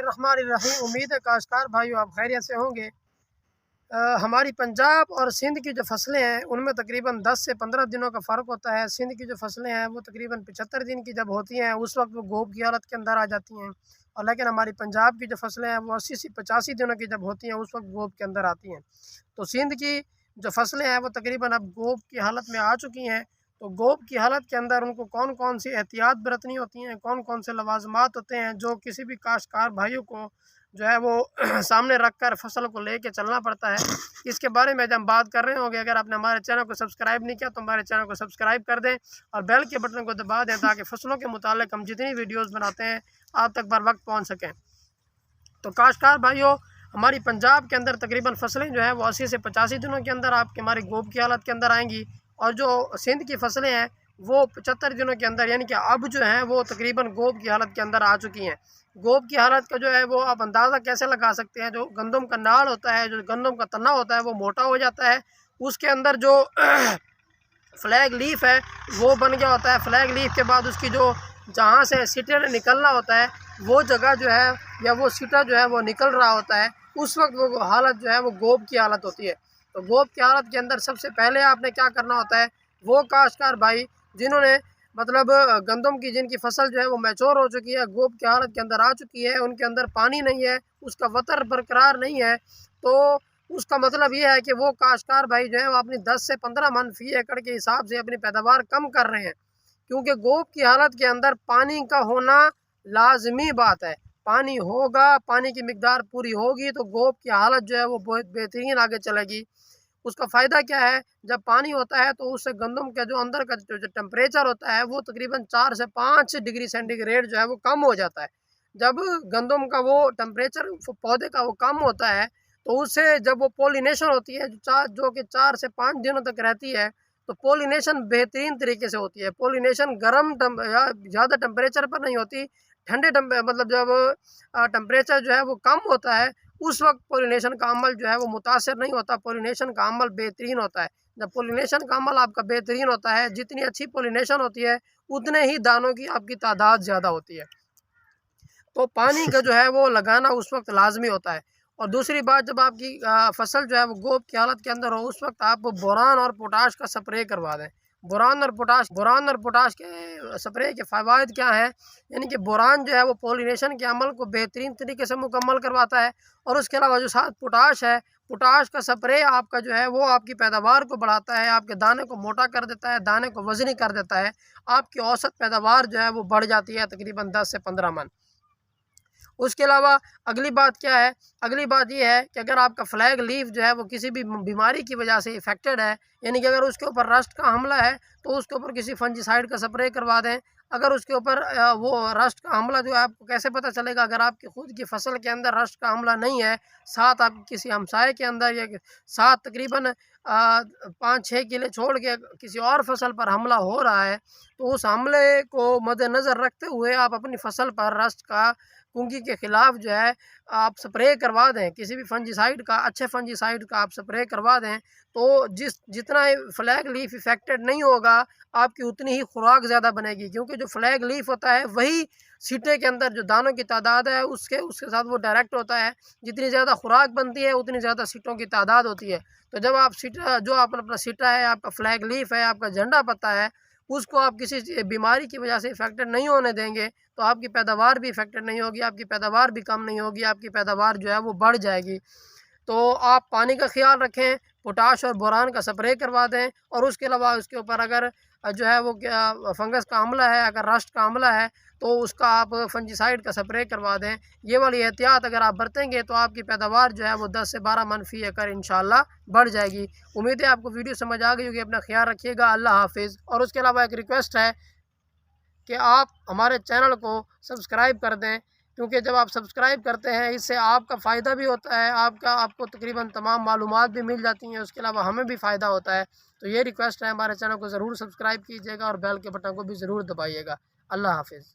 बिस्मिल्लाहिर्रहमानिर्रहीम। उम्मीद है काश्तकार भाइयों आप खैरियत से होंगे। हमारी पंजाब और सिंध की जो फसलें हैं उनमें तकरीबन 10 से 15 दिनों का फ़र्क होता है। सिंध की जो फसलें हैं वो तकरीबन 75 दिन की जब होती हैं उस वक्त वो गोब की हालत के अंदर आ जाती हैं, और लेकिन हमारी पंजाब की जो फसलें हैं वो 80 से 85 दिनों की जब होती हैं उस वक्त गोब के अंदर आती हैं। तो सिंध की जो फसलें हैं वो तकरीबन अब गोब की हालत में आ चुकी हैं। तो गोब की हालत के अंदर उनको कौन कौन सी एहतियात बरतनी होती हैं, कौन कौन से लवाजमात होते हैं जो किसी भी काश्तकार भाइयों को जो है वो सामने रख कर फसल को लेके चलना पड़ता है, इसके बारे में जब हम बात कर रहे होंगे। अगर आपने हमारे चैनल को सब्सक्राइब नहीं किया तो हमारे चैनल को सब्सक्राइब कर दें और बेल के बटन को दबा दें ताकि फसलों के मुतालिक हम जितनी वीडियोज़ बनाते हैं आप तक बर वक्त पहुँच सकें। तो काश्तकार भाइयों, हमारी पंजाब के अंदर तकरीबन फसलें जो है वो 80 से 85 दिनों के अंदर आपके हमारी गोब की हालत के अंदर आएंगी, और जो सिंध की फसलें हैं वो 75 दिनों के अंदर, यानी कि अब जो हैं वो तकरीबन गोब की हालत के अंदर आ चुकी हैं। गोब की हालत का जो है वो आप अंदाज़ा कैसे लगा सकते हैं, जो गंदम का नाड़ होता है, जो गंदम का तना होता है वो मोटा हो जाता है, उसके अंदर जो फ्लैग लीफ है वो बन गया होता है। फ्लैग लीफ के बाद उसकी जो जहाँ से सीटे निकलना होता है वो जगह जो है या वो सीटा जो है वो निकल रहा होता है, उस वक्त वो हालत जो है वो गोब की हालत होती है। तो गोब की हालत के अंदर सबसे पहले आपने क्या करना होता है, वो काश्तकार भाई जिन्होंने मतलब गंदम की जिनकी फसल जो है वो मैच्योर हो चुकी है, गोब की हालत के अंदर आ चुकी है, उनके अंदर पानी नहीं है, उसका वतर बरकरार नहीं है, तो उसका मतलब ये है कि वो काश्तकार भाई जो है वो अपनी 10 से 15 मन फी एकड़ के हिसाब से अपनी पैदावार कम कर रहे हैं, क्योंकि गोब की हालत के अंदर पानी का होना लाजमी बात है। पानी होगा, पानी की मिकदार पूरी होगी तो गोब की हालत जो है वो बहुत बेहतरीन आगे चलेगी। उसका फ़ायदा क्या है, जब पानी होता है तो उससे गंदम का जो अंदर का जो टेम्परेचर होता है वो तकरीबन 4 से 5 डिग्री सेंटीग्रेड जो है वो कम हो जाता है। जब गंदम का वो टेम्परेचर पौधे का वो कम होता है तो उससे जब वो पोलिनेशन होती है जो कि 4 से 5 दिनों तक रहती है, तो पोलिनेशन बेहतरीन तरीके से होती है। पोलिनेशन गर्म या ज़्यादा टेम्परेचर पर नहीं होती, ठंडे मतलब जब टेम्परेचर जो है वो कम होता है उस वक्त पोलिनेशन का अमल जो है वो मुतासर नहीं होता, पोलिनेशन का अमल बेहतरीन होता है। जब पोलिनेशन का अमल आपका बेहतरीन होता है, जितनी अच्छी पोलिनेशन होती है उतने ही दानों की आपकी तादाद ज़्यादा होती है। तो पानी का जो है वो लगाना उस वक्त लाजमी होता है। और दूसरी बात, जब आपकी फसल जो है वो गोब की हालत के अंदर हो उस वक्त आप बोरान और पोटाश का स्प्रे करवा दें। बोरान और पोटाश के स्प्रे के फ़वाइद क्या हैं, यानी कि बोरान जो है वो पोलिनेशन के अमल को बेहतरीन तरीके से मुकम्मल करवाता है, और उसके अलावा जो साथ पोटाश है, पोटाश का स्प्रे आपका जो है वो आपकी पैदावार को बढ़ाता है, आपके दाने को मोटा कर देता है, दाने को वज़नी कर देता है, आपकी औसत पैदावार जो है वो बढ़ जाती है तकरीबन 10 से 15 मन। उसके अलावा अगली बात क्या है, अगली बात ये है कि अगर आपका फ्लैग लीफ जो है वो किसी भी बीमारी की वजह से इफेक्टेड है, यानी कि अगर उसके ऊपर रस्ट का हमला है तो उसके ऊपर किसी फंजीसाइड का स्प्रे करवा दें। अगर उसके ऊपर वो रस्ट का हमला जो है, आपको कैसे पता चलेगा, अगर आपकी खुद की फसल के अंदर रस्ट का हमला नहीं है, साथ आप किसी हमसाये के अंदर या साथ तकरीबन 5-6 किले छोड़ के किसी और फसल पर हमला हो रहा है, तो उस हमले को मद्देनज़र रखते हुए आप अपनी फसल पर रस्ट का कुंगी के ख़िलाफ़ जो है आप स्प्रे करवा दें, किसी भी फंजीसाइड का, अच्छे फंजीसाइड का आप स्प्रे करवा दें, तो जितना फ्लैग लीफ इफेक्टेड नहीं होगा आपकी उतनी ही खुराक ज़्यादा बनेगी, क्योंकि जो फ्लैग लीफ होता है वही सीटे के अंदर जो दानों की तादाद है उसके साथ वो डायरेक्ट होता है। जितनी ज़्यादा खुराक बनती है उतनी ज़्यादा सीटों की तादाद होती है। तो जब आप सीटा जो आप अपना सीटा है, आपका फ्लैग लीफ है, आपका झंडा पत्ता है, उसको आप किसी बीमारी की वजह से इफेक्टेड नहीं होने देंगे तो आपकी पैदावार भी इफेक्टेड नहीं होगी, आपकी पैदावार भी कम नहीं होगी, आपकी पैदावार जो है वो बढ़ जाएगी। तो आप पानी का ख्याल रखें, पोटाश और बोरान का स्प्रे करवा दें, और उसके अलावा उसके ऊपर अगर जो है वो फंगस का हमला है, अगर रस्ट का हमला है तो उसका आप फंजीसाइड का स्प्रे करवा दें। ये वाली एहतियात अगर आप बरतेंगे तो आपकी पैदावार जो है वो 10 से 12 मन फी एकड़ इंशाल्लाह बढ़ जाएगी। उम्मीद है आपको वीडियो समझ आ गई होगी। अपना ख्याल रखिएगा। अल्लाह हाफिज़। और उसके अलावा एक रिक्वेस्ट है कि आप हमारे चैनल को सब्सक्राइब कर दें, क्योंकि जब आप सब्सक्राइब करते हैं इससे आपका फ़ायदा भी होता है, आपको तकरीबन तमाम मालूमात भी मिल जाती हैं, उसके अलावा हमें भी फ़ायदा होता है। तो ये रिक्वेस्ट है, हमारे चैनल को ज़रूर सब्सक्राइब कीजिएगा और बेल के बटन को भी ज़रूर दबाइएगा। अल्लाह हाफिज़।